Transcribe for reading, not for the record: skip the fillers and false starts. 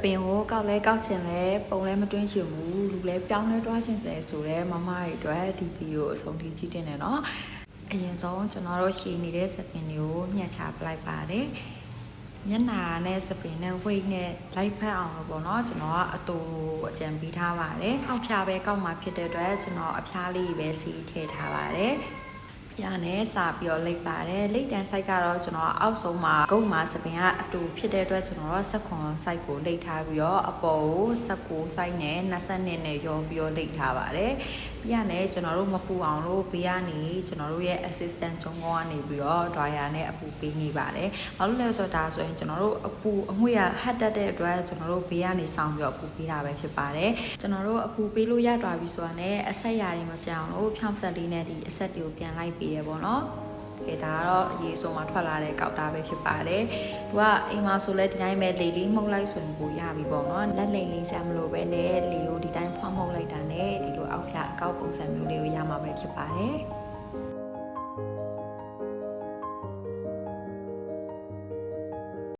ပင်ကိုကောက်လဲကောက်ချင်လဲပုံလဲမတွင်းချင်ဘူးလူလဲပြောင်းလဲတွားချင်တယ်ဆိုတော့မမတွေအတွက်ဒီဗီဒီယိုအဆုံးထိကြည့်တင်တယ်နော်အရင်ဆုံးကျွန်တော်တို့ရှည်နေတဲ့စပင်တွေကိုညှက်ချပလိုက်ပါတယ်မျက်နှာနဲ့စပင်နဲ့ဝိတ်နဲ့လိုက်ဖက်အောင်လို့ပေါ့နော်ကျွန်တော်ကအတူအကြံပေးထားပါတယ်အောက်ဖြာပဲကောက်မှာဖြစ်တဲ့အတွက်ကျွန်တော်အဖျားလေးပဲစီးထည့်ထားပါတယ်ပြာနဲ့စပြီးတော့လိပ်ပါတယ်လိပ်တန်း site ကတော့ကျွန်တော်အောက်ဆုံးမှာဂုတ်မှာစပင်ကအတူဖြစ်တဲ့အတွက်ကျွန်တော်က16 site ကိုလိပ်ထားပြီးတော့အပေါ်ကို19 site နဲ့22နဲ့ရောပြီးတော့လိပ်ထားပါတယ်ပြာနဲ့ကျွန်တော်တို့မပူအောင်လို့ဘေးကနေကျွန်တော်တို့ရဲ့ assistant ဂျုံကောကနေပြီးတော့ dryer နဲ့အပူပေးနေပါတယ်ဘာလို့လဲဆိုတော့ဒါဆိုရင်ကျွန်တော်တို့အပူအငွေ့ရဟတ်တက်တဲ့အတွက်ကျွန်တော်တို့ဘေးကနေဆောင်းပြီးတော့အပူပေးတာပဲဖြစ်ပါတယ်ကျွန်တော်တို့အပူပေးလို့ရသွားပြီဆိုတာနဲ့အဆက်ရာတွေမကြအောင်လို့ဖြောင်းဆက်လေးနဲ့ဒီအဆက်တွေကိုပြန်လိုက်ပေးရပေါ့နော်ကဲဒါကတော့အရေးဆုံးမှာထွက်လာတဲ့ကောက်တာပဲဖြစ်ပါတယ်သူကအိမ်မှာဆိုလဲဒီတိုင်းပဲလေလေးမှုတ်လိုက်ဆိုရင်ကိုရပြီပေါ့နော်လက်လိမ်လေးဆရာမလို့ပဲနဲ့လေကိုဒီတိုင်းဖွားမှုတ်လိုက်တာနဲ့ဒီလိုအောက်ဖြာအကောက်ပုံစံမျိုးလေးကိုရမှာပဲဖြစ်ပါတယ်